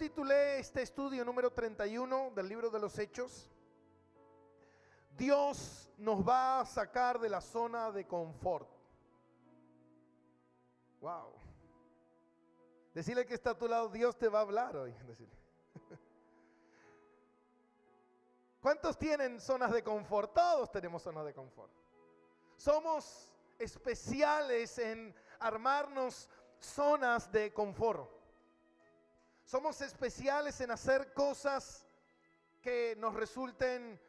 titulé este estudio número 31 del libro de los Hechos: Dios nos va a sacar de la zona de confort. Wow. Decirle que está a tu lado: Dios te va a hablar hoy. Decirle. ¿Cuántos tienen zonas de confort? Todos tenemos zonas de confort. Somos especiales en armarnos zonas de confort. Somos especiales en hacer cosas que nos resulten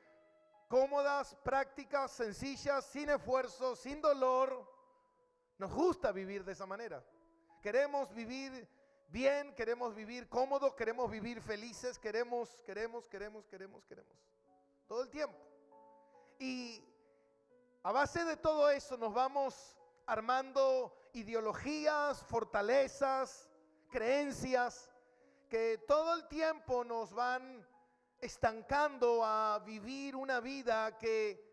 cómodas, prácticas, sencillas, sin esfuerzo, sin dolor. Nos gusta vivir de esa manera. Queremos vivir bien, queremos vivir cómodos, queremos vivir felices, queremos. Todo el tiempo. Y a base de todo eso nos vamos armando ideologías, fortalezas, creencias que todo el tiempo nos van estancando a vivir una vida que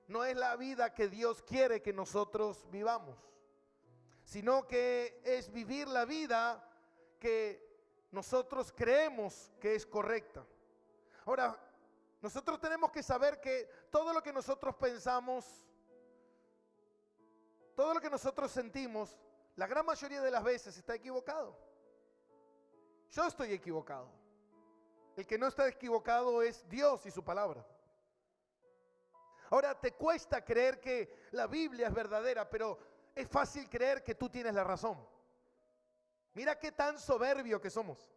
no es la vida que Dios quiere que nosotros vivamos, sino que es vivir la vida que nosotros creemos que es correcta. Ahora, nosotros tenemos que saber que todo lo que nosotros pensamos, todo lo que nosotros sentimos, la gran mayoría de las veces está equivocado. Yo estoy equivocado. El que no está equivocado es Dios y su palabra. Ahora, te cuesta creer que la Biblia es verdadera, pero es fácil creer que tú tienes la razón. Mira qué tan soberbio que somos.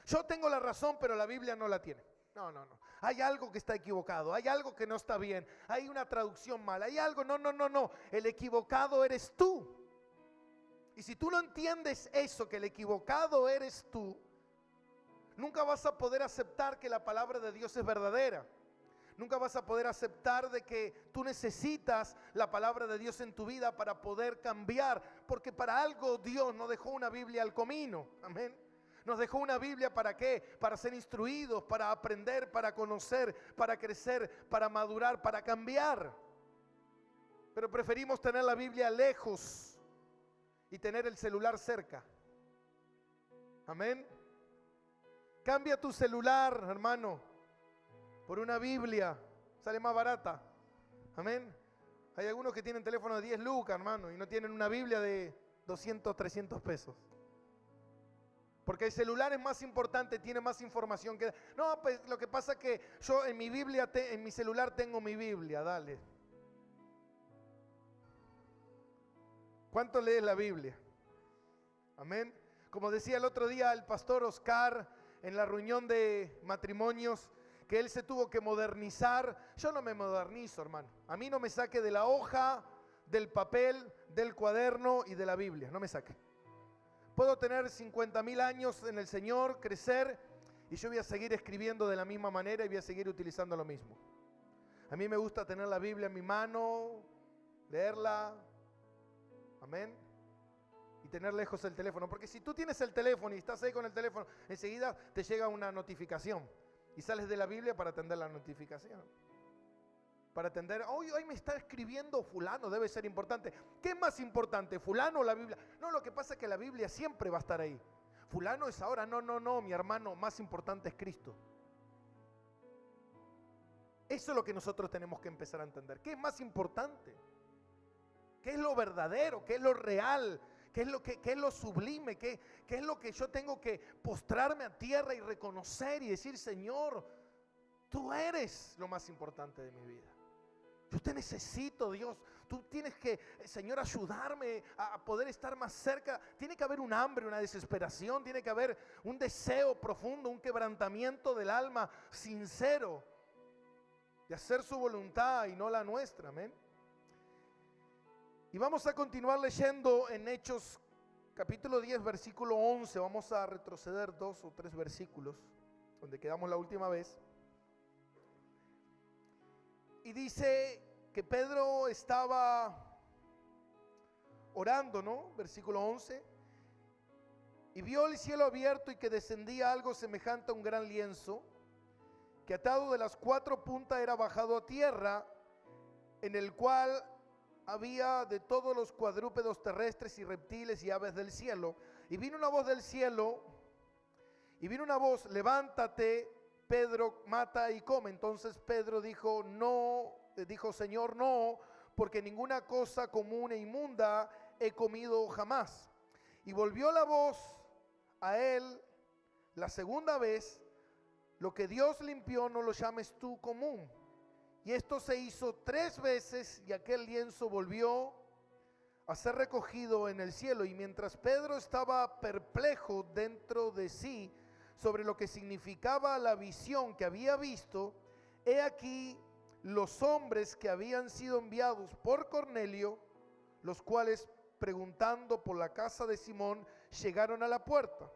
Yo tengo la razón, pero la Biblia no la tiene. No. Hay algo que está equivocado, hay algo que no está bien, hay una traducción mala, hay algo, no. El equivocado eres tú. Y si tú no entiendes eso, que el equivocado eres tú, nunca vas a poder aceptar que la palabra de Dios es verdadera. Nunca vas a poder aceptar de que tú necesitas la palabra de Dios en tu vida para poder cambiar. Porque para algo Dios nos dejó una Biblia al comino. Amén. Nos dejó una Biblia, ¿para qué? Para ser instruidos, para aprender, para conocer, para crecer, para madurar, para cambiar. Pero preferimos tener la Biblia lejos y tener el celular cerca. Amén. Cambia tu celular, hermano, por una Biblia. Sale más barata. Amén. Hay algunos que tienen teléfono de 10 lucas, hermano, y no tienen una Biblia de 200, 300 pesos. Porque el celular es más importante, tiene más información que... No, pues lo que pasa es que yo en mi Biblia, en mi celular tengo mi Biblia, dale. ¿Cuánto lees la Biblia? Amén. Como decía el otro día el pastor Oscar en la reunión de matrimonios, que él se tuvo que modernizar. Yo no me modernizo, hermano. A mí no me saque de la hoja, del papel, del cuaderno y de la Biblia. No me saque. Puedo tener 50,000 años en el Señor, crecer, y yo voy a seguir escribiendo de la misma manera y voy a seguir utilizando lo mismo. A mí me gusta tener la Biblia en mi mano, leerla, amén, y tener lejos el teléfono. Porque si tú tienes el teléfono y estás ahí con el teléfono, enseguida te llega una notificación y sales de la Biblia para atender la notificación. Para atender, hoy me está escribiendo fulano, debe ser importante. ¿Qué es más importante, fulano o la Biblia? No, lo que pasa es que la Biblia siempre va a estar ahí. Fulano es ahora, no, mi hermano, más importante es Cristo. Eso es lo que nosotros tenemos que empezar a entender. ¿Qué es más importante? ¿Qué es lo verdadero? ¿Qué es lo real? ¿Qué es lo sublime? ¿Qué es lo que yo tengo que postrarme a tierra y reconocer y decir: Señor, tú eres lo más importante de mi vida? Yo te necesito, Dios. Tú tienes que, Señor, ayudarme a poder estar más cerca. Tiene que haber un hambre, una desesperación. Tiene que haber un deseo profundo, un quebrantamiento del alma sincero de hacer su voluntad y no la nuestra. Amén. Y vamos a continuar leyendo en Hechos capítulo 10, versículo 11. Vamos a retroceder 2 o 3 versículos donde quedamos la última vez. Y dice que Pedro estaba orando, ¿no? Versículo 11. Y vio el cielo abierto y que descendía algo semejante a un gran lienzo, que atado de las 4 puntas era bajado a tierra, en el cual había de todos los cuadrúpedos terrestres y reptiles y aves del cielo. Y vino una voz del cielo Y vino una voz: levántate, Pedro, mata y come. Entonces Pedro dijo: no, dijo: Señor, no, porque ninguna cosa común e inmunda he comido jamás. Y volvió la voz a él la segunda vez: lo que Dios limpió no lo llames tú común. Y esto se hizo 3 veces, y aquel lienzo volvió a ser recogido en el cielo. Y mientras Pedro estaba perplejo dentro de sí sobre lo que significaba la visión que había visto, he aquí los hombres que habían sido enviados por Cornelio, los cuales, preguntando por la casa de Simón, llegaron a la puerta.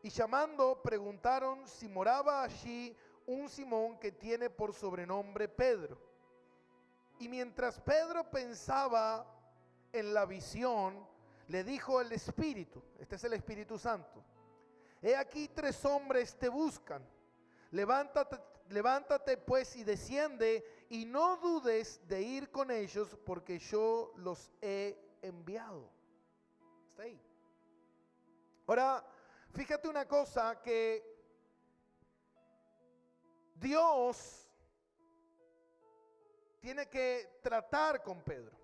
Y llamando, preguntaron si moraba allí un Simón que tiene por sobrenombre Pedro. Y mientras Pedro pensaba en la visión, le dijo el Espíritu, este es el Espíritu Santo: he aquí 3 hombres te buscan. Levántate pues y desciende, y no dudes de ir con ellos, porque yo los he enviado. Está ahí. Ahora, fíjate una cosa, que Dios tiene que tratar con Pedro.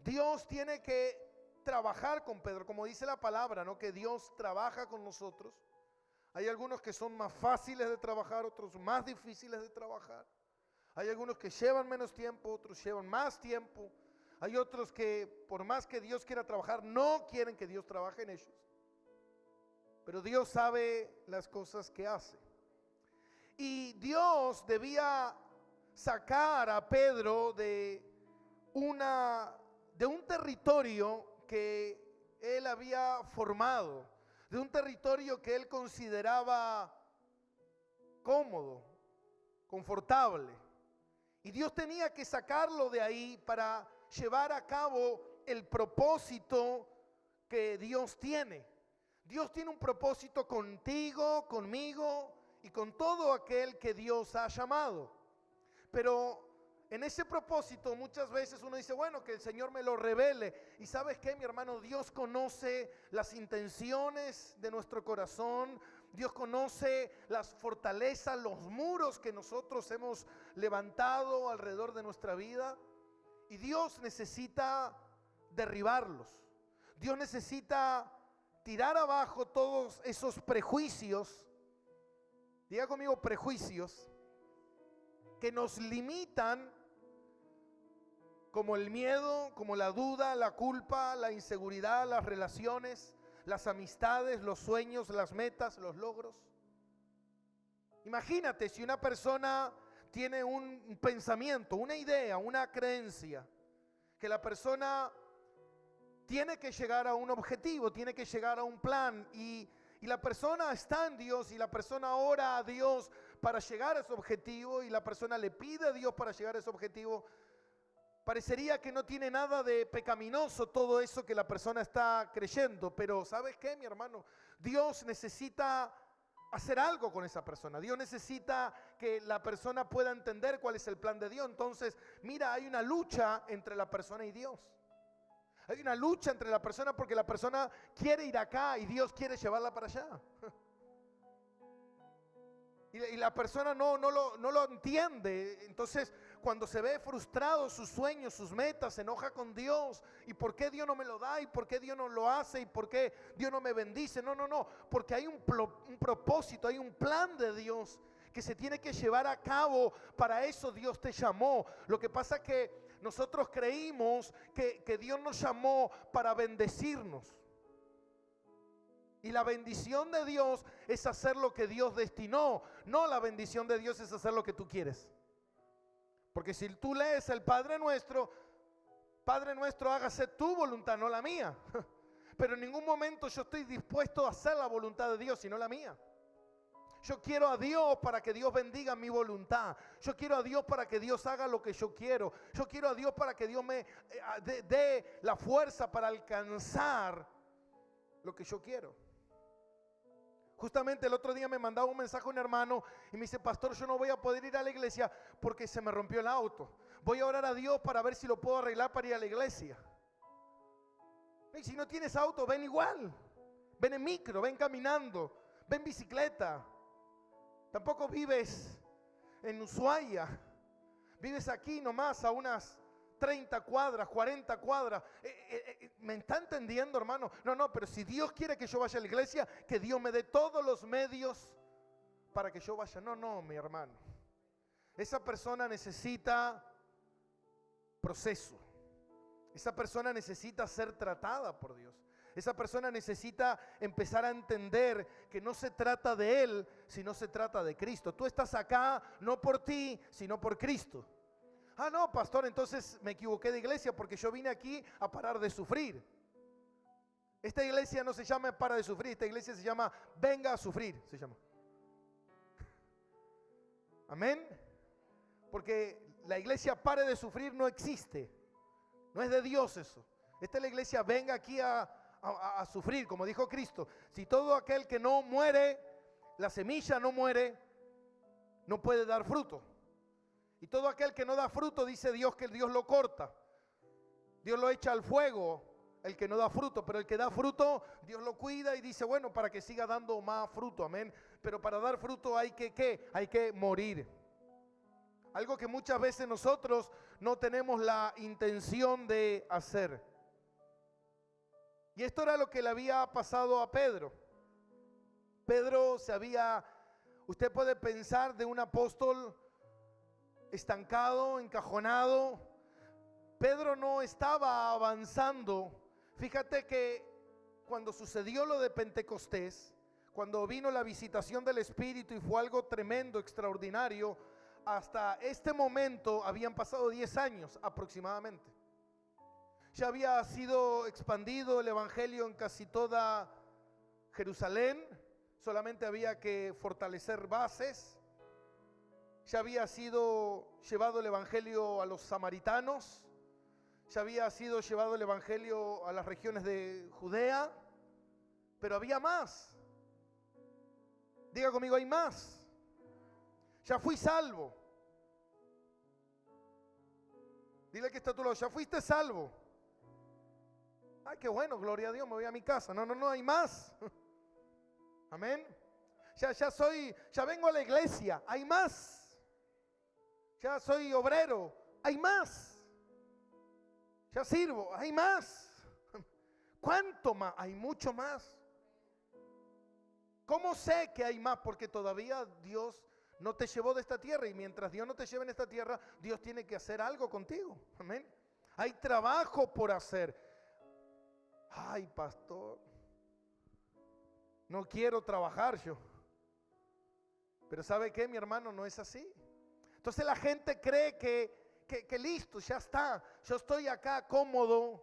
Dios tiene que trabajar con Pedro, como dice la palabra, ¿no? Que Dios trabaja con nosotros. Hay algunos que son más fáciles de trabajar, otros más difíciles de trabajar. Hay algunos que llevan menos tiempo, otros llevan más tiempo. Hay otros que, por más que Dios quiera trabajar, no quieren que Dios trabaje en ellos. Pero Dios sabe las cosas que hace. Y Dios debía sacar a Pedro de un territorio que él había formado, de un territorio que él consideraba cómodo, confortable. Y Dios tenía que sacarlo de ahí para llevar a cabo el propósito que Dios tiene. Dios tiene un propósito contigo, conmigo y con todo aquel que Dios ha llamado. Pero en ese propósito muchas veces uno dice: bueno, que el Señor me lo revele. Y ¿sabes qué, mi hermano? Dios conoce las intenciones de nuestro corazón. Dios conoce las fortalezas, los muros que nosotros hemos levantado alrededor de nuestra vida. Y Dios necesita derribarlos. Dios necesita tirar abajo todos esos prejuicios. Diga conmigo: prejuicios que nos limitan, como el miedo, como la duda, la culpa, la inseguridad, las relaciones, las amistades, los sueños, las metas, los logros. Imagínate si una persona tiene un pensamiento, una idea, una creencia, que la persona tiene que llegar a un objetivo, tiene que llegar a un plan, y la persona está en Dios, y la persona ora a Dios para llegar a ese objetivo, y la persona le pide a Dios para llegar a ese objetivo. Parecería que no tiene nada de pecaminoso todo eso que la persona está creyendo, pero ¿sabes qué, mi hermano? Dios necesita hacer algo con esa persona. Dios necesita que la persona pueda entender cuál es el plan de Dios. Entonces, mira, hay una lucha entre la persona y Dios. Hay una lucha entre la persona, porque la persona quiere ir acá y Dios quiere llevarla para allá. Y la persona no lo entiende. Entonces, cuando se ve frustrado sus sueños, sus metas, se enoja con Dios. ¿Y por qué Dios no me lo da? ¿Y por qué Dios no lo hace? ¿Y por qué Dios no me bendice? No. Porque hay un propósito, hay un plan de Dios que se tiene que llevar a cabo. Para eso Dios te llamó. Lo que pasa es que nosotros creímos que Dios nos llamó para bendecirnos. Y la bendición de Dios es hacer lo que Dios destinó. No, la bendición de Dios es hacer lo que tú quieres. Porque si tú lees el Padre Nuestro, hágase tu voluntad, no la mía. Pero en ningún momento yo estoy dispuesto a hacer la voluntad de Dios, sino la mía. Yo quiero a Dios para que Dios bendiga mi voluntad. Yo quiero a Dios para que Dios haga lo que yo quiero. Yo quiero a Dios para que Dios me dé la fuerza para alcanzar lo que yo quiero. Justamente el otro día me mandaba un mensaje un hermano y me dice: pastor, yo no voy a poder ir a la iglesia porque se me rompió el auto. Voy a orar a Dios para ver si lo puedo arreglar para ir a la iglesia. Y si no tienes auto, ven igual. Ven en micro, ven caminando. Ve en bicicleta. Tampoco vives en Ushuaia. Vives aquí nomás a unas 30 cuadras, 40 cuadras. ¿Me está entendiendo, hermano? No, pero si Dios quiere que yo vaya a la iglesia, que Dios me dé todos los medios para que yo vaya. No, mi hermano. Esa persona necesita proceso. Esa persona necesita ser tratada por Dios. Esa persona necesita empezar a entender que no se trata de él, sino se trata de Cristo. Tú estás acá no por ti, sino por Cristo. Ah, no, pastor, entonces me equivoqué de iglesia porque yo vine aquí a parar de sufrir. Esta iglesia no se llama para de sufrir, esta iglesia se llama venga a sufrir, se llama. Amén. Porque la iglesia pare de sufrir no existe. No es de Dios eso. Esta es la iglesia venga aquí a sufrir, como dijo Cristo. Si todo aquel que no muere, la semilla no muere, no puede dar fruto. Y todo aquel que no da fruto, dice Dios que Dios lo corta. Dios lo echa al fuego, el que no da fruto. Pero el que da fruto, Dios lo cuida y dice, bueno, para que siga dando más fruto, amén. Pero para dar fruto hay que, ¿qué? Hay que morir. Algo que muchas veces nosotros no tenemos la intención de hacer. Y esto era lo que le había pasado a Pedro. Pedro usted puede pensar de un apóstol estancado, encajonado. Pedro no estaba avanzando. Fíjate que cuando sucedió lo de Pentecostés, cuando vino la visitación del Espíritu y fue algo tremendo, extraordinario, hasta este momento habían pasado 10 años aproximadamente. Ya había sido expandido el evangelio en casi toda Jerusalén, solamente había que fortalecer bases. Ya había sido llevado el evangelio a los samaritanos, ya había sido llevado el evangelio a las regiones de Judea, pero había más. Diga conmigo, hay más. Ya fui salvo. Dile que está a tu lado, ya fuiste salvo. Ay, qué bueno, gloria a Dios, me voy a mi casa. No, hay más. Amén. Ya vengo a la iglesia, hay más. Ya soy obrero, hay más. Ya sirvo, hay más. ¿Cuánto más? Hay mucho más. ¿Cómo sé que hay más? Porque todavía Dios no te llevó de esta tierra, y mientras Dios no te lleve en esta tierra, Dios tiene que hacer algo contigo. Amén. Hay trabajo por hacer. Ay, pastor, no quiero trabajar yo. Pero ¿sabe qué, mi hermano? No es así. Entonces la gente cree que listo, ya está. Yo estoy acá cómodo.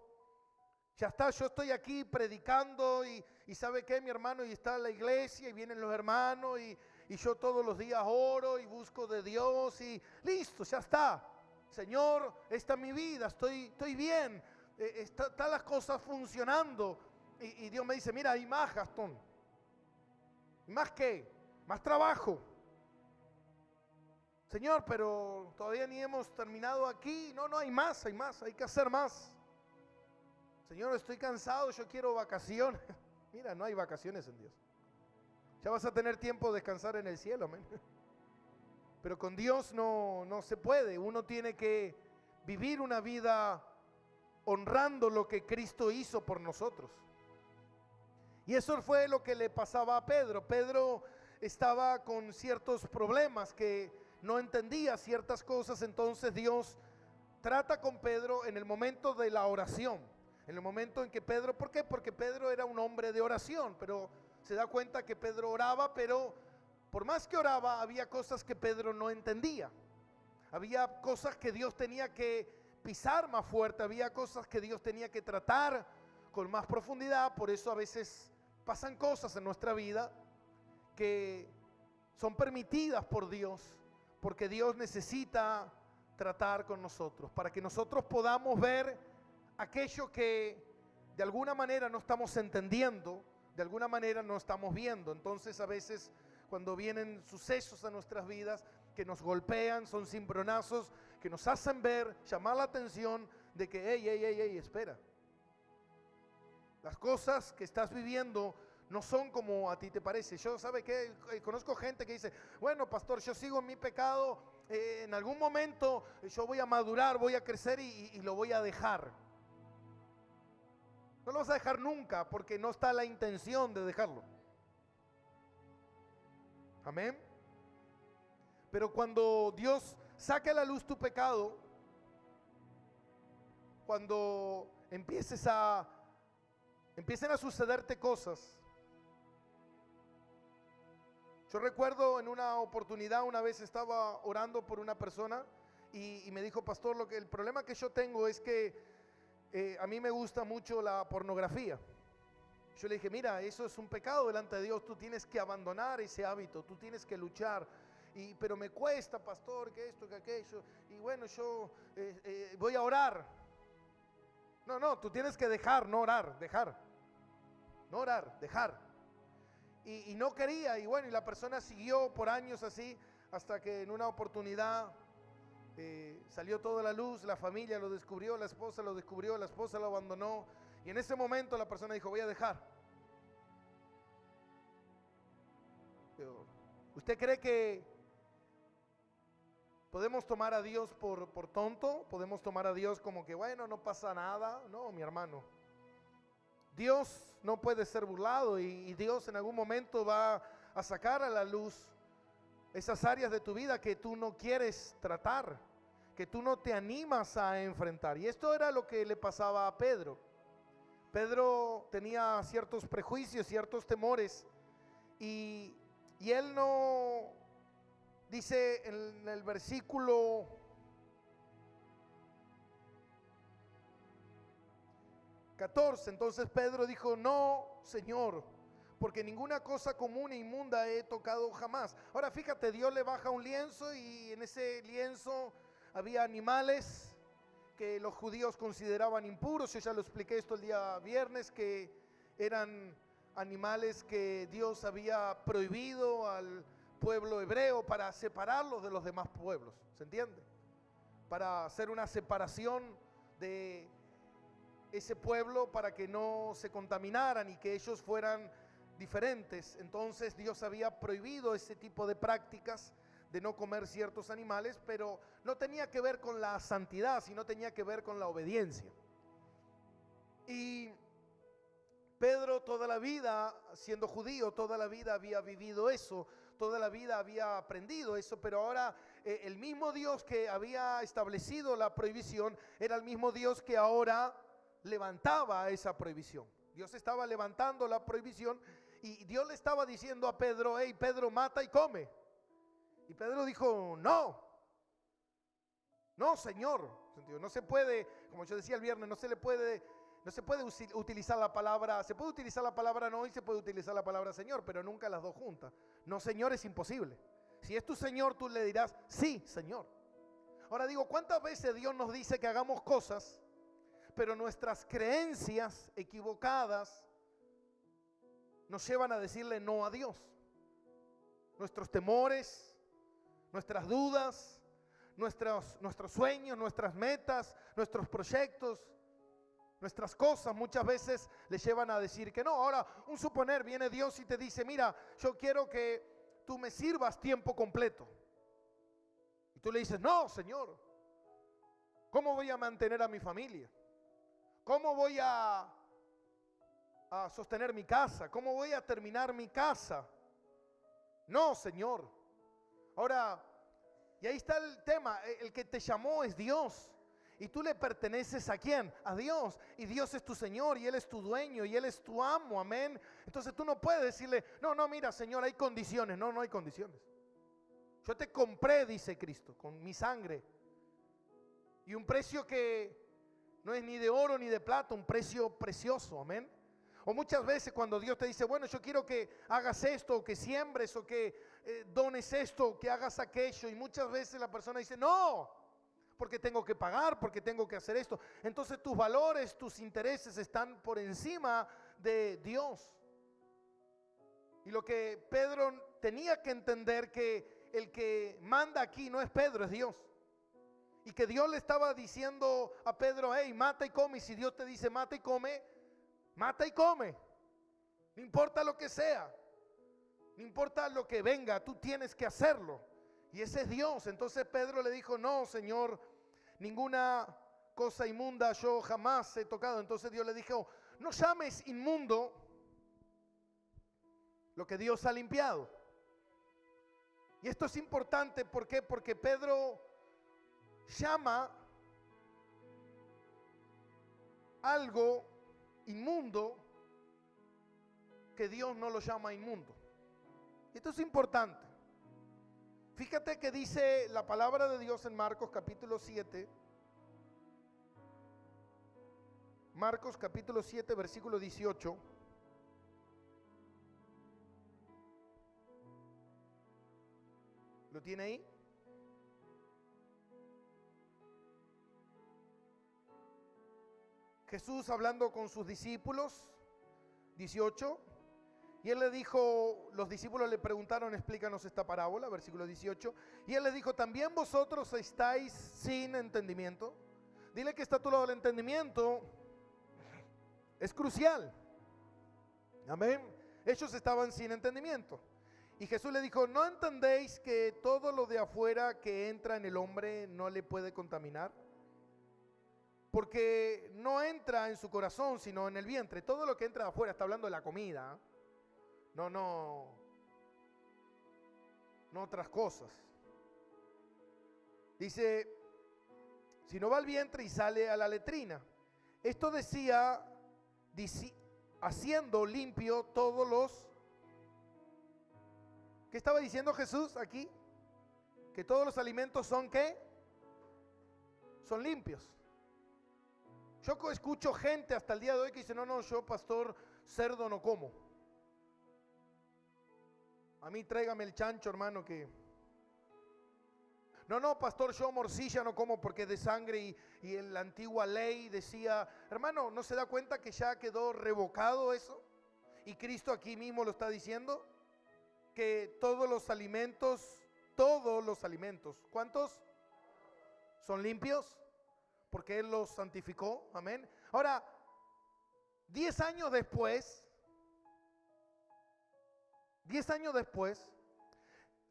Ya está, yo estoy aquí predicando y ¿sabe qué, mi hermano? Y está la iglesia y vienen los hermanos y yo todos los días oro y busco de Dios y listo, ya está. Señor, esta es mi vida, estoy bien. Están las cosas funcionando y Dios me dice, mira, hay más, Gastón. ¿Más qué? Más trabajo. Señor, pero todavía ni hemos terminado aquí. No, hay más, hay que hacer más. Señor, estoy cansado, yo quiero vacaciones. Mira, no hay vacaciones en Dios. Ya vas a tener tiempo de descansar en el cielo, amén. Pero con Dios no se puede. Uno tiene que vivir una vida honrando lo que Cristo hizo por nosotros. Y eso fue lo que le pasaba a Pedro. Pedro estaba con ciertos problemas, que no entendía ciertas cosas. Entonces Dios trata con Pedro en el momento de la oración. En el momento en que Pedro, ¿por qué? Porque Pedro era un hombre de oración, pero se da cuenta que Pedro oraba, pero por más que oraba, había cosas que Pedro no entendía. Había cosas que Dios tenía que pisar más fuerte, había cosas que Dios tenía que tratar con más profundidad. Por eso a veces pasan cosas en nuestra vida que son permitidas por Dios, porque Dios necesita tratar con nosotros, para que nosotros podamos ver aquello que de alguna manera no estamos entendiendo, de alguna manera no estamos viendo. Entonces a veces cuando vienen sucesos a nuestras vidas que nos golpean, son cimbronazos que nos hacen ver, llamar la atención de que, hey, espera. Las cosas que estás viviendo no son como a ti te parece. Yo, ¿sabe qué? Conozco gente que dice, bueno, pastor, yo sigo en mi pecado, en algún momento yo voy a madurar, voy a crecer y lo voy a dejar. No lo vas a dejar nunca porque no está la intención de dejarlo. Amén. Pero cuando Dios saque a la luz tu pecado, cuando empiecen a sucederte cosas. Yo recuerdo en una oportunidad, una vez estaba orando por una persona y me dijo, pastor, el problema que yo tengo es que a mí me gusta mucho la pornografía. Yo le dije, mira, eso es un pecado delante de Dios, tú tienes que abandonar ese hábito, tú tienes que luchar. Pero me cuesta, pastor, que esto, que aquello. Y bueno, yo voy a orar. No, tú tienes que dejar, no orar, dejar. No orar, dejar. Y no quería, y bueno, y la persona siguió por años así, hasta que en una oportunidad salió toda la luz, la familia lo descubrió, la esposa lo descubrió, la esposa lo abandonó, y en ese momento la persona dijo, voy a dejar. ¿Usted cree que podemos tomar a Dios por tonto? ¿Podemos tomar a Dios como que, bueno, no pasa nada? No, mi hermano. Dios no puede ser burlado y Dios en algún momento va a sacar a la luz esas áreas de tu vida que tú no quieres tratar, que tú no te animas a enfrentar. Y esto era lo que le pasaba a Pedro. Pedro tenía ciertos prejuicios, ciertos temores y él no, dice en el versículo 14, entonces Pedro dijo, no, Señor, porque ninguna cosa común e inmunda he tocado jamás. Ahora fíjate, Dios le baja un lienzo y en ese lienzo había animales que los judíos consideraban impuros. Yo ya lo expliqué esto el día viernes, que eran animales que Dios había prohibido al pueblo hebreo para separarlos de los demás pueblos, ¿se entiende? Para hacer una separación de ese pueblo para que no se contaminaran y que ellos fueran diferentes. Entonces Dios había prohibido ese tipo de prácticas de no comer ciertos animales, pero no tenía que ver con la santidad, sino tenía que ver con la obediencia. Y Pedro toda la vida, siendo judío, toda la vida había vivido eso, toda la vida había aprendido eso, pero ahora el mismo Dios que había establecido la prohibición era el mismo Dios que ahora levantaba esa prohibición. Dios estaba levantando la prohibición y Dios le estaba diciendo a Pedro, hey Pedro, mata y come. Y Pedro dijo, no, Señor, no se puede, como yo decía el viernes, no se puede utilizar la palabra, se puede utilizar la palabra no y se puede utilizar la palabra Señor, pero nunca las dos juntas. No, Señor, es imposible. Si es tu Señor, tú le dirás, sí, Señor. Ahora digo, ¿cuántas veces Dios nos dice que hagamos cosas, pero nuestras creencias equivocadas nos llevan a decirle no a Dios? Nuestros temores, nuestras dudas, nuestros sueños, nuestras metas, nuestros proyectos, nuestras cosas muchas veces le llevan a decir que no. Ahora, un suponer, viene Dios y te dice, mira, yo quiero que tú me sirvas tiempo completo. Y tú le dices, no, Señor, ¿cómo voy a mantener a mi familia? ¿Cómo voy a sostener mi casa? ¿Cómo voy a terminar mi casa? No, Señor. Ahora, y ahí está el tema, el que te llamó es Dios. Y tú le perteneces ¿a quién? A Dios. Y Dios es tu Señor y Él es tu dueño y Él es tu amo, amén. Entonces tú no puedes decirle, no, mira Señor, hay condiciones. No hay condiciones. Yo te compré, dice Cristo, con mi sangre. Y un precio que no es ni de oro ni de plata, un precio precioso, amén. O muchas veces cuando Dios te dice, bueno, yo quiero que hagas esto, o que siembres, o que dones esto, o que hagas aquello. Y muchas veces la persona dice, no, porque tengo que pagar, porque tengo que hacer esto. Entonces tus valores, tus intereses están por encima de Dios. Y lo que Pedro tenía que entender, que el que manda aquí no es Pedro, es Dios. Y que Dios le estaba diciendo a Pedro, hey, mata y come. Y si Dios te dice mata y come, mata y come. No importa lo que sea, no importa lo que venga, tú tienes que hacerlo. Y ese es Dios. Entonces Pedro le dijo, no, Señor, ninguna cosa inmunda yo jamás he tocado. Entonces Dios le dijo, no llames inmundo lo que Dios ha limpiado. Y esto es importante, ¿por qué? Porque Pedro llama algo inmundo que Dios no lo llama inmundo. Y esto es importante. Fíjate que dice la palabra de Dios en Marcos capítulo 7. Marcos capítulo 7, versículo 18. ¿Lo tiene ahí? Jesús hablando con sus discípulos, 18. Y él le dijo, los discípulos le preguntaron, explícanos esta parábola, versículo 18. Y él les dijo, ¿también vosotros estáis sin entendimiento? Dile que está a tu lado. El entendimiento es crucial. Amén. Ellos estaban sin entendimiento. Y Jesús le dijo, ¿no entendéis que todo lo de afuera que entra en el hombre no le puede contaminar? Porque no entra en su corazón, sino en el vientre. Todo lo que entra de afuera, está hablando de la comida, no otras cosas. Dice, si no va al vientre y sale a la letrina. Esto decía, haciendo limpio todos los... ¿Qué estaba diciendo Jesús aquí? Que todos los alimentos son ¿qué? Son limpios. Yo escucho gente hasta el día de hoy que dice, no, yo pastor, cerdo no como. A mí tráigame el chancho, hermano, que... No, pastor, yo morcilla no como porque es de sangre y en la antigua ley decía, hermano, ¿no se da cuenta que ya quedó revocado eso? Y Cristo aquí mismo lo está diciendo, que todos los alimentos, ¿cuántos? ¿Son limpios? Porque Él los santificó, amén. Ahora, 10 años después,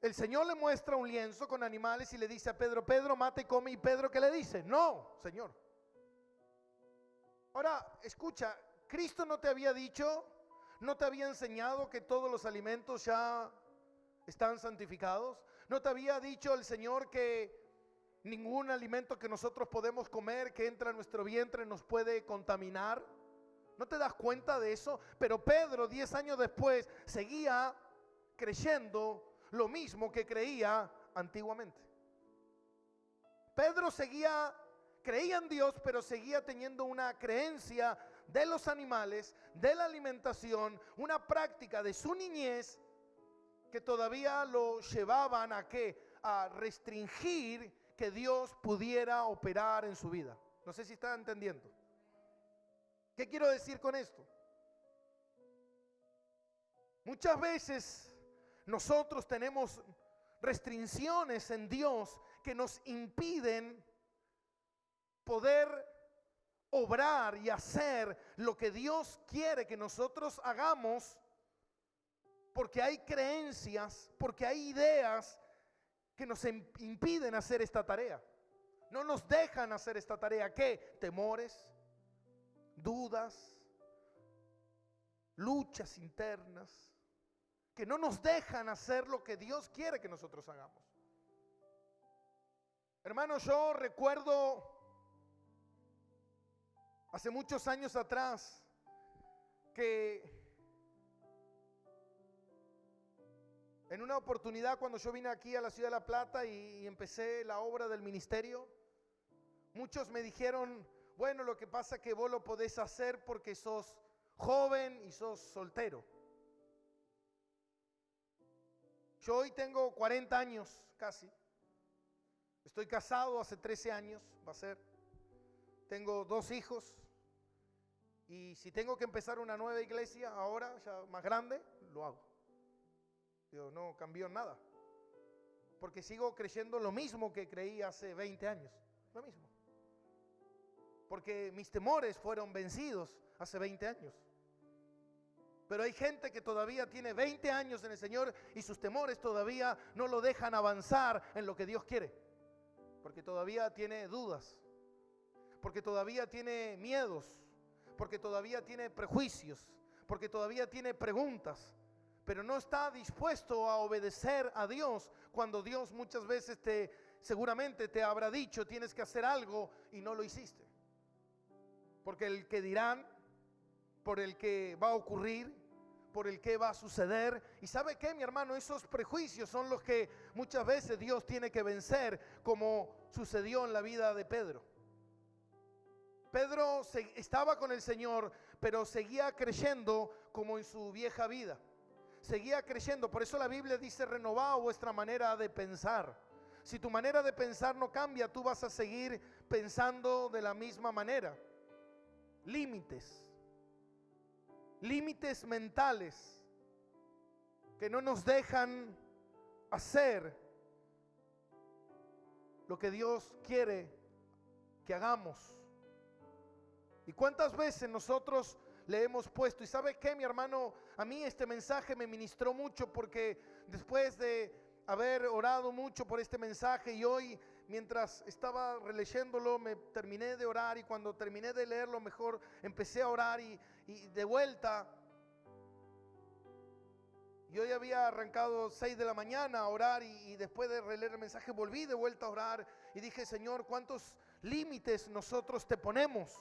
el Señor le muestra un lienzo con animales y le dice a Pedro, Pedro, mata y come. Y Pedro, ¿qué le dice? No, Señor. Ahora, escucha, Cristo no te había dicho, no te había enseñado que todos los alimentos ya están santificados. No te había dicho el Señor que ningún alimento que nosotros podemos comer que entra en nuestro vientre nos puede contaminar. ¿No te das cuenta de eso? Pero Pedro, 10 años después, seguía creyendo lo mismo que creía antiguamente. Pedro creía en Dios, pero seguía teniendo una creencia de los animales, de la alimentación, una práctica de su niñez que todavía lo llevaban a ¿qué? A restringir que Dios pudiera operar en su vida. No sé si están entendiendo. ¿Qué quiero decir con esto? Muchas veces nosotros tenemos restricciones en Dios que nos impiden poder obrar y hacer lo que Dios quiere que nosotros hagamos, porque hay creencias, porque hay ideas que nos impiden hacer esta tarea. No nos dejan hacer esta tarea. ¿Qué? Temores, dudas, luchas internas que no nos dejan hacer lo que Dios quiere que nosotros hagamos. Hermanos, yo recuerdo hace muchos años atrás que en una oportunidad cuando yo vine aquí a la ciudad de La Plata y empecé la obra del ministerio, muchos me dijeron, bueno, lo que pasa es que vos lo podés hacer porque sos joven y sos soltero. Yo hoy tengo 40 años casi. Estoy casado hace 13 años, va a ser. Tengo 2 hijos. Y si tengo que empezar una nueva iglesia ahora, ya más grande, lo hago. Yo no cambió nada. Porque sigo creyendo lo mismo que creí hace 20 años. Lo mismo. Porque mis temores fueron vencidos hace 20 años. Pero hay gente que todavía tiene 20 años en el Señor y sus temores todavía no lo dejan avanzar en lo que Dios quiere. Porque todavía tiene dudas, porque todavía tiene miedos, porque todavía tiene prejuicios, porque todavía tiene preguntas, pero no está dispuesto a obedecer a Dios cuando Dios muchas veces seguramente te habrá dicho tienes que hacer algo y no lo hiciste. Porque el que dirán, por el que va a ocurrir, por el que va a suceder. Y ¿sabe qué, mi hermano? Esos prejuicios son los que muchas veces Dios tiene que vencer, como sucedió en la vida de Pedro. Pedro estaba con el Señor, pero seguía creyendo como en su vieja vida. Seguía creyendo. Por eso la Biblia dice: renovad vuestra manera de pensar. Si tu manera de pensar no cambia, tú vas a seguir pensando de la misma manera. Límites mentales que no nos dejan hacer lo que Dios quiere que hagamos. ¿Y cuántas veces nosotros le hemos puesto? Y ¿sabe qué, mi hermano? A mí este mensaje me ministró mucho, porque después de haber orado mucho por este mensaje, y hoy mientras estaba releyéndolo me terminé de orar, y cuando terminé de leerlo mejor empecé a orar y de vuelta. Y hoy había arrancado 6 de la mañana a orar, y después de releer el mensaje volví de vuelta a orar y dije: Señor, ¿cuántos límites nosotros te ponemos?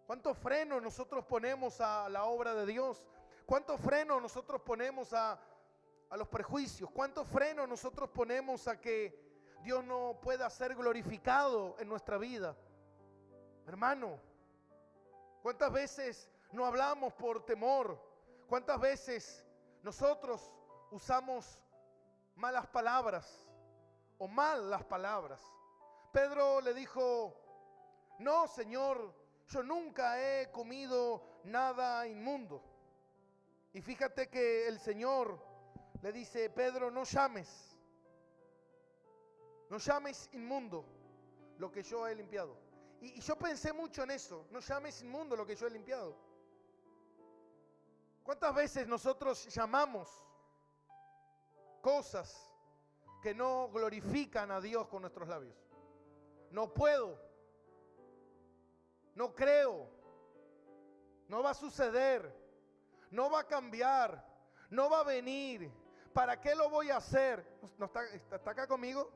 ¿Cuántos frenos nosotros ponemos a la obra de Dios? ¿Cuántos frenos nosotros ponemos a los prejuicios? ¿Cuántos frenos nosotros ponemos a que Dios no pueda ser glorificado en nuestra vida? Hermano, ¿cuántas veces no hablamos por temor? ¿Cuántas veces nosotros usamos malas palabras o mal las palabras? Pedro le dijo: no, Señor, yo nunca he comido nada inmundo. Y fíjate que el Señor le dice: Pedro, no llames inmundo lo que yo he limpiado. Y yo pensé mucho en eso: no llames inmundo lo que yo he limpiado. ¿Cuántas veces nosotros llamamos cosas que no glorifican a Dios con nuestros labios? No puedo, no creo, no va a suceder, no va a cambiar, no va a venir. ¿Para qué lo voy a hacer? ¿No está acá conmigo?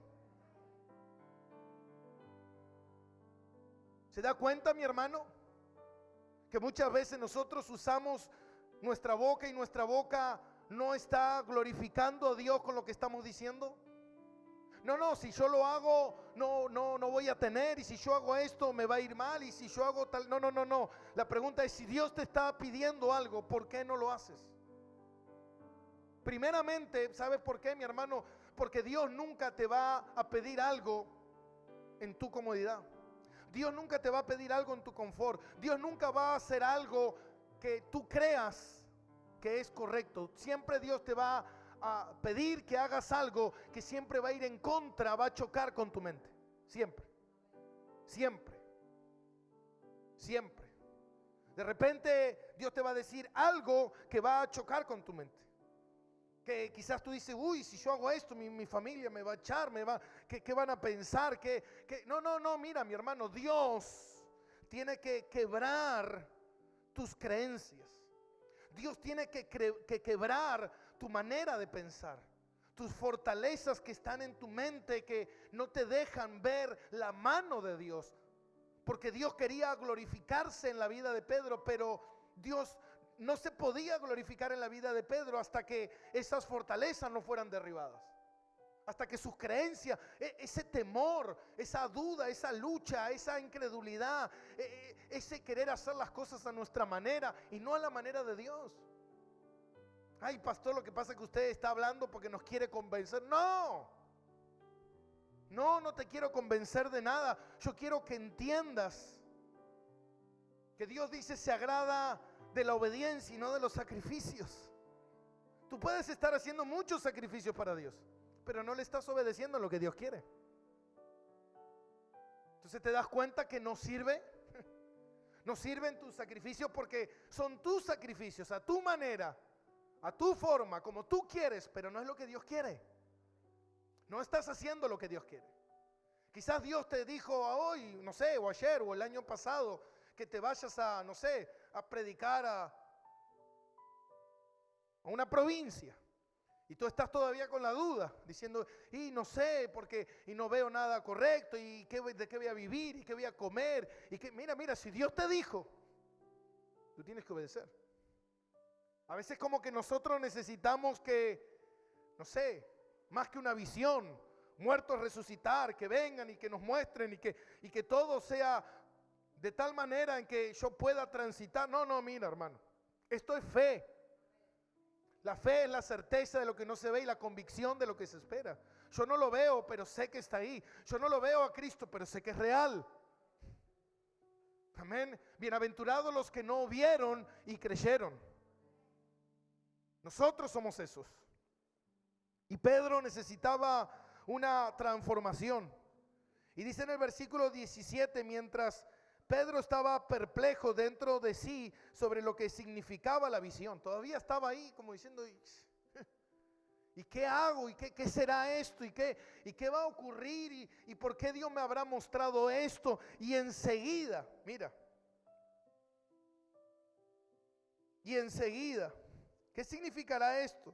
¿Se da cuenta, mi hermano? Que muchas veces nosotros usamos nuestra boca y nuestra boca no está glorificando a Dios con lo que estamos diciendo. No, si yo lo hago, no voy a tener, y si yo hago esto me va a ir mal, y si yo hago tal, no. La pregunta es: si Dios te está pidiendo algo, ¿por qué no lo haces? Primeramente, ¿sabes por qué, mi hermano? Porque Dios nunca te va a pedir algo en tu comodidad. Dios nunca te va a pedir algo en tu confort. Dios nunca va a hacer algo que tú creas que es correcto. Siempre Dios te va a pedir que hagas algo que siempre va a ir en contra, va a chocar con tu mente. Siempre. De repente Dios te va a decir algo que va a chocar con tu mente. Que quizás tú dices: uy, si yo hago esto, mi familia me va a echar, ¿qué van a pensar? No, mira, mi hermano, Dios tiene que quebrar tus creencias. Dios tiene que quebrar tu manera de pensar, tus fortalezas que están en tu mente, que no te dejan ver la mano de Dios. Porque Dios quería glorificarse en la vida de Pedro, pero Dios no se podía glorificar en la vida de Pedro hasta que esas fortalezas no fueran derribadas. Hasta que sus creencias, ese temor, esa duda, esa lucha, esa incredulidad, ese querer hacer las cosas a nuestra manera y no a la manera de Dios. Ay, pastor, lo que pasa es que usted está hablando porque nos quiere convencer. No te quiero convencer de nada. Yo quiero que entiendas que Dios dice: se agrada de la obediencia y no de los sacrificios. Tú puedes estar haciendo muchos sacrificios para Dios, pero no le estás obedeciendo lo que Dios quiere. Entonces te das cuenta que no sirve. No sirven tus sacrificios porque son tus sacrificios, a tu manera, a tu forma, como tú quieres, pero no es lo que Dios quiere. No estás haciendo lo que Dios quiere. Quizás Dios te dijo hoy, no sé, o ayer, o el año pasado, que te vayas a, no sé, a predicar a una provincia. Y tú estás todavía con la duda, diciendo, y no sé, porque y no veo nada correcto, y de qué voy a vivir, y qué voy a comer, y que mira, si Dios te dijo, tú tienes que obedecer. A veces como que nosotros necesitamos que, no sé, más que una visión, muertos resucitar, que vengan y que nos muestren y que todo sea de tal manera en que yo pueda transitar. No, mira, hermano, esto es fe. La fe es la certeza de lo que no se ve y la convicción de lo que se espera. Yo no lo veo, pero sé que está ahí. Yo no lo veo a Cristo, pero sé que es real. Amén. Bienaventurados los que no vieron y creyeron. Nosotros somos esos. Y Pedro necesitaba una transformación. Y dice en el versículo 17, mientras Pedro estaba perplejo dentro de sí sobre lo que significaba la visión. Todavía estaba ahí como diciendo, ¿y qué hago? ¿Y qué será esto? ¿Y qué va a ocurrir? ¿Y por qué Dios me habrá mostrado esto? Y enseguida, mira. Y enseguida, ¿qué significará esto?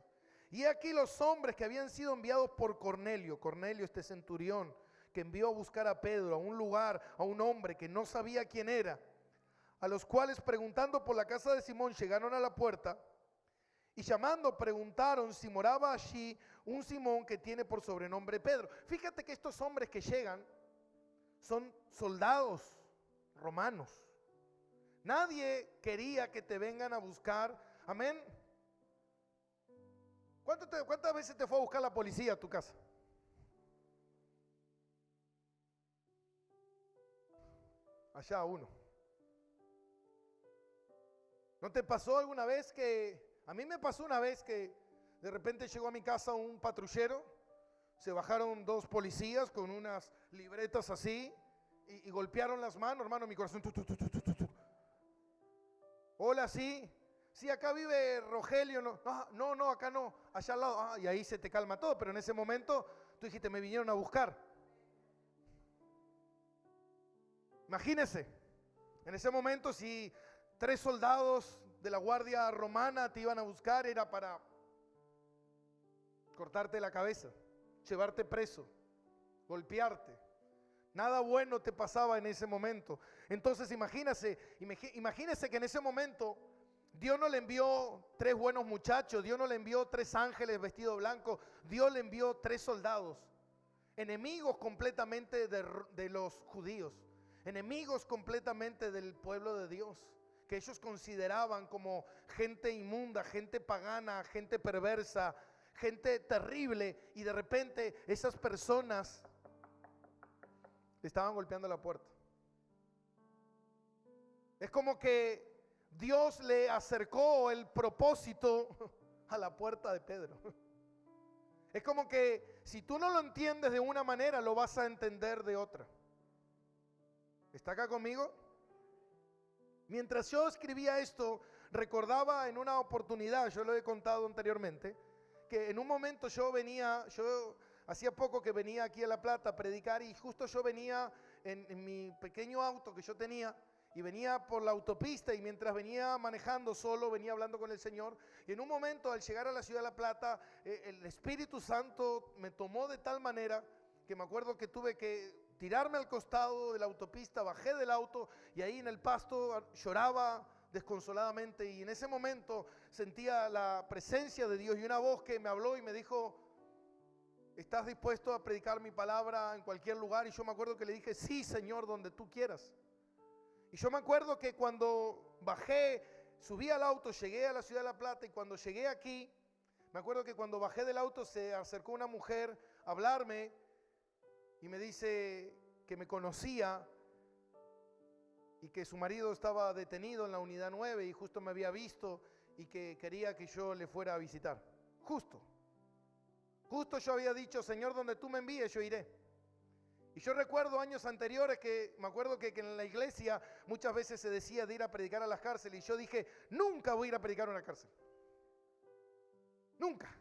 Y aquí los hombres que habían sido enviados por Cornelio, este centurión, que envió a buscar a Pedro a un lugar, a un hombre que no sabía quién era, a los cuales preguntando por la casa de Simón llegaron a la puerta y llamando preguntaron si moraba allí un Simón que tiene por sobrenombre Pedro. Fíjate que estos hombres que llegan son soldados romanos. Nadie quería que te vengan a buscar, amén. ¿Cuántas veces te fue a buscar la policía a tu casa? Allá uno. ¿No te pasó alguna vez que, a mí me pasó una vez que de repente llegó a mi casa un patrullero, se bajaron dos policías con unas libretas así y golpearon las manos, hermano, mi corazón. Hola, sí, acá vive Rogelio. No, acá no, allá al lado. Y ahí se te calma todo, pero en ese momento tú dijiste, me vinieron a buscar. Imagínese, en ese momento si 3 soldados de la guardia romana te iban a buscar, era para cortarte la cabeza, llevarte preso, golpearte. Nada bueno te pasaba en ese momento. Entonces imagínese que en ese momento Dios no le envió 3 buenos muchachos, Dios no le envió 3 ángeles vestidos blancos, Dios le envió 3 soldados, enemigos completamente de los judíos, enemigos completamente del pueblo de Dios, que ellos consideraban como gente inmunda, gente pagana, gente perversa, gente terrible, y de repente esas personas le estaban golpeando la puerta. Es como que Dios le acercó el propósito a la puerta de Pedro. Es como que si tú no lo entiendes de una manera, lo vas a entender de otra. ¿Está acá conmigo? Mientras yo escribía esto, recordaba en una oportunidad, yo lo he contado anteriormente, que en un momento yo hacía poco que venía aquí a La Plata a predicar, y justo yo venía en mi pequeño auto que yo tenía, y venía por la autopista, y mientras venía manejando solo, venía hablando con el Señor, y en un momento al llegar a la ciudad de La Plata, el Espíritu Santo me tomó de tal manera que me acuerdo que tuve que tirarme al costado de la autopista, bajé del auto y ahí en el pasto lloraba desconsoladamente, y en ese momento sentía la presencia de Dios y una voz que me habló y me dijo, ¿estás dispuesto a predicar mi palabra en cualquier lugar? Y yo me acuerdo que le dije, sí, Señor, donde tú quieras. Y yo me acuerdo que cuando bajé, subí al auto, llegué a la ciudad de La Plata, y cuando llegué aquí, me acuerdo que cuando bajé del auto se acercó una mujer a hablarme y me dice que me conocía y que su marido estaba detenido en la unidad 9 y justo me había visto y que quería que yo le fuera a visitar. Justo yo había dicho, Señor, donde tú me envíes yo iré. Y yo recuerdo años anteriores que me acuerdo que en la iglesia muchas veces se decía de ir a predicar a las cárceles. Y yo dije, nunca voy a ir a predicar a una cárcel. Nunca.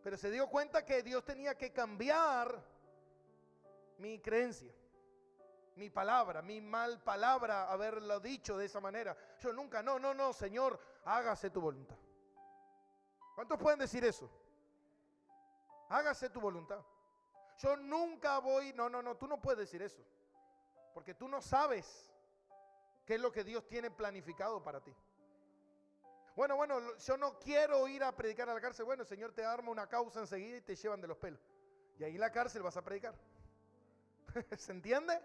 Pero se dio cuenta que Dios tenía que cambiar mi creencia, mi palabra, mi mal palabra, haberlo dicho de esa manera. Yo nunca, no, Señor, hágase tu voluntad. ¿Cuántos pueden decir eso? Hágase tu voluntad. Yo nunca voy, no, tú no puedes decir eso. Porque tú no sabes qué es lo que Dios tiene planificado para ti. Bueno, yo no quiero ir a predicar a la cárcel. Bueno, el Señor te arma una causa enseguida y te llevan de los pelos. Y ahí en la cárcel vas a predicar. ¿Se entiende?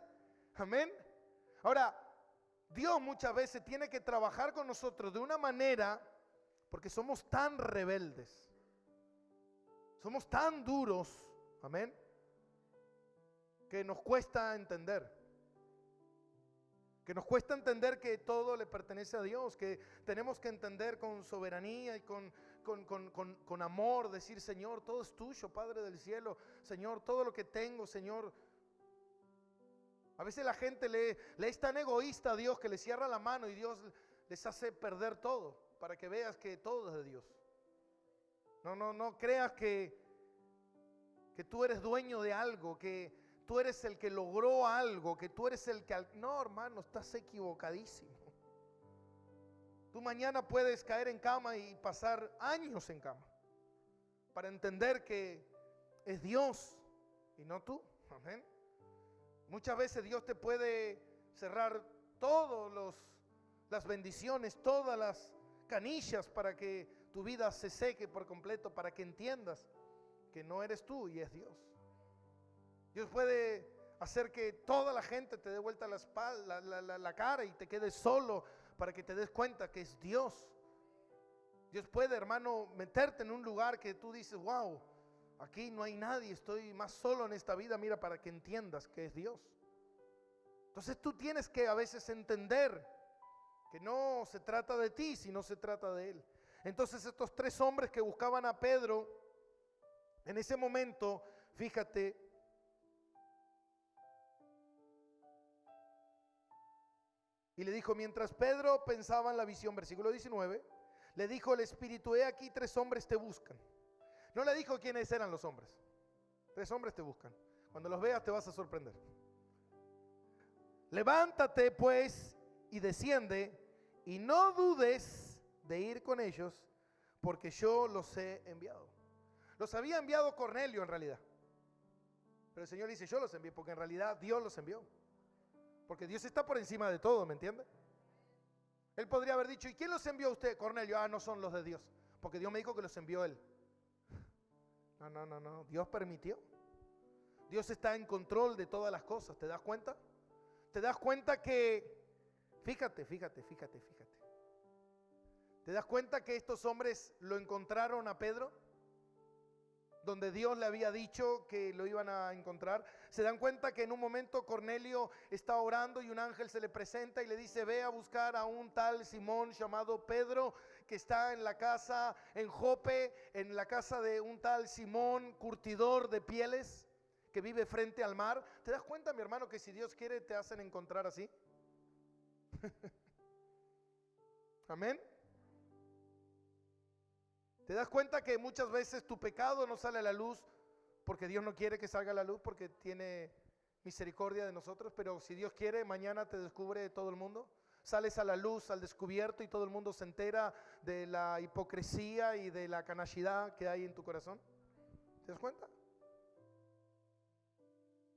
Amén. Ahora, Dios muchas veces tiene que trabajar con nosotros de una manera, porque somos tan rebeldes. Somos tan duros. Amén. Que nos cuesta entender. Que nos cuesta entender que todo le pertenece a Dios, que tenemos que entender con soberanía y con amor, decir, Señor, todo es tuyo, Padre del cielo, Señor, todo lo que tengo, Señor. A veces la gente le es tan egoísta a Dios que le cierra la mano y Dios les hace perder todo, para que veas que todo es de Dios. No creas que tú eres dueño de algo, que tú eres el que logró algo, que tú eres el que... No, hermano, estás equivocadísimo. Tú mañana puedes caer en cama y pasar años en cama para entender que es Dios y no tú. Amén. Muchas veces Dios te puede cerrar todas las bendiciones, todas las canillas para que tu vida se seque por completo, para que entiendas que no eres tú y es Dios. Dios puede hacer que toda la gente te dé vuelta la espalda, la cara y te quedes solo para que te des cuenta que es Dios. Dios puede, hermano, meterte en un lugar que tú dices, wow, aquí no hay nadie, estoy más solo en esta vida, mira, para que entiendas que es Dios. Entonces tú tienes que a veces entender que no se trata de ti, sino se trata de Él. Entonces estos tres hombres que buscaban a Pedro, en ese momento, fíjate, y le dijo, mientras Pedro pensaba en la visión, versículo 19, le dijo el Espíritu, he aquí tres hombres te buscan. No le dijo quiénes eran los hombres. Tres hombres te buscan. Cuando los veas te vas a sorprender. Levántate pues y desciende y no dudes de ir con ellos, porque yo los he enviado. Los había enviado Cornelio en realidad. Pero el Señor dice, yo los envié, porque en realidad Dios los envió. Porque Dios está por encima de todo, ¿me entiende? Él podría haber dicho, ¿y quién los envió a usted? Cornelio, no son los de Dios, porque Dios me dijo que los envió Él. No, Dios permitió. Dios está en control de todas las cosas, ¿te das cuenta? ¿Te das cuenta que, fíjate. ¿Te das cuenta que estos hombres lo encontraron a Pedro? Donde Dios le había dicho que lo iban a encontrar. Se dan cuenta que en un momento Cornelio está orando y un ángel se le presenta y le dice, ve a buscar a un tal Simón llamado Pedro, que está en la casa en Jope, en la casa de un tal Simón, curtidor de pieles, que vive frente al mar. ¿Te das cuenta, mi hermano, que si Dios quiere te hacen encontrar así? Amén. ¿Te das cuenta que muchas veces tu pecado no sale a la luz porque Dios no quiere que salga a la luz, porque tiene misericordia de nosotros? Pero si Dios quiere, mañana te descubre todo el mundo. Sales a la luz, al descubierto, y todo el mundo se entera de la hipocresía y de la canallidad que hay en tu corazón. ¿Te das cuenta?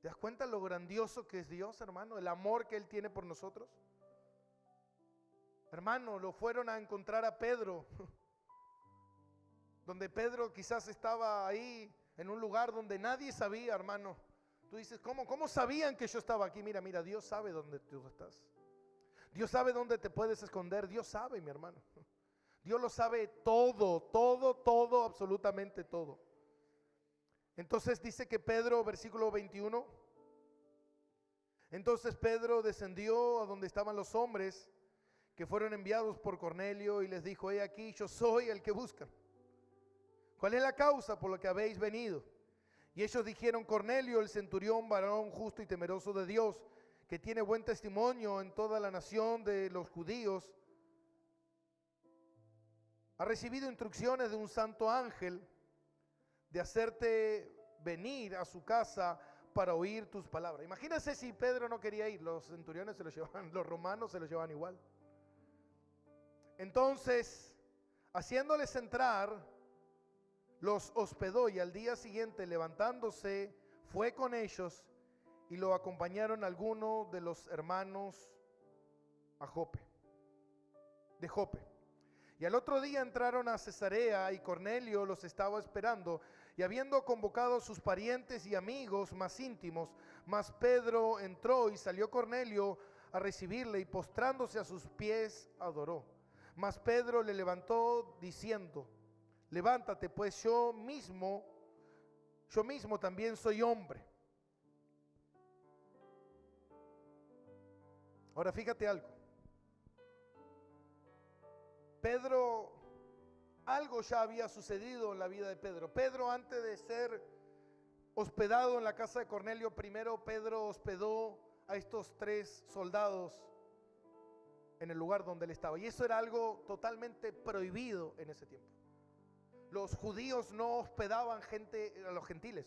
¿Te das cuenta lo grandioso que es Dios, hermano? El amor que Él tiene por nosotros. Hermano, lo fueron a encontrar a Pedro, donde Pedro quizás estaba ahí en un lugar donde nadie sabía, hermano. Tú dices, ¿cómo sabían que yo estaba aquí? Mira, Dios sabe dónde tú estás. Dios sabe dónde te puedes esconder. Dios sabe, mi hermano. Dios lo sabe todo, absolutamente todo. Entonces dice que Pedro, versículo 21, entonces Pedro descendió a donde estaban los hombres que fueron enviados por Cornelio y les dijo, he aquí, yo soy el que buscan. ¿Cuál es la causa por la que habéis venido? Y ellos dijeron: Cornelio, el centurión, varón justo y temeroso de Dios, que tiene buen testimonio en toda la nación de los judíos, ha recibido instrucciones de un santo ángel de hacerte venir a su casa para oír tus palabras. Imagínense si Pedro no quería ir, los centuriones se los llevaban, los romanos se los llevaban igual. Entonces, haciéndoles entrar, los hospedó, y al día siguiente, levantándose, fue con ellos, y lo acompañaron algunos de los hermanos de Jope. Y al otro día entraron a Cesarea, y Cornelio los estaba esperando, y habiendo convocado a sus parientes y amigos más íntimos, mas Pedro entró, y salió Cornelio a recibirle, y postrándose a sus pies adoró. Mas Pedro le levantó diciendo: levántate, pues yo mismo también soy hombre. Ahora fíjate algo. Pedro, algo ya había sucedido en la vida de Pedro. Pedro, antes de ser hospedado en la casa de Cornelio, primero Pedro hospedó a estos 3 soldados en el lugar donde él estaba. Y eso era algo totalmente prohibido en ese tiempo. Los judíos no hospedaban gente, a los gentiles.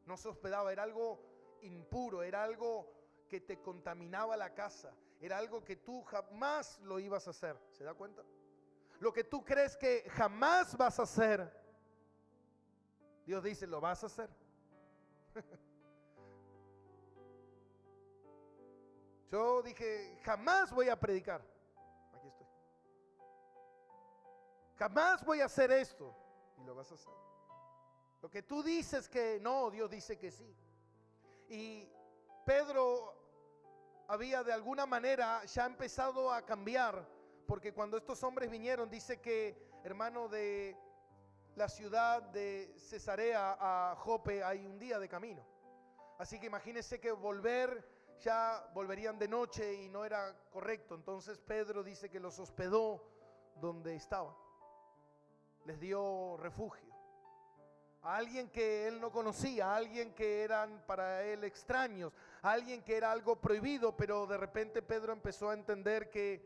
No se hospedaba, era algo impuro, era algo que te contaminaba la casa. Era algo que tú jamás lo ibas a hacer. ¿Se da cuenta? Lo que tú crees que jamás vas a hacer, Dios dice: lo vas a hacer. Yo dije: jamás voy a predicar. Aquí estoy. Jamás voy a hacer esto. Y lo vas a hacer. Lo que tú dices que no, Dios dice que sí. Y Pedro había de alguna manera ya empezado a cambiar, porque cuando estos hombres vinieron, dice que, hermano, de la ciudad de Cesarea a Jope hay un día de camino. Así que imagínense que ya volverían de noche y no era correcto. Entonces Pedro dice que los hospedó donde estaban. Les dio refugio. A alguien que él no conocía, a alguien que eran para él extraños, a alguien que era algo prohibido, pero de repente Pedro empezó a entender que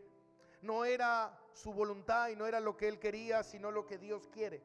no era su voluntad y no era lo que él quería, sino lo que Dios quiere.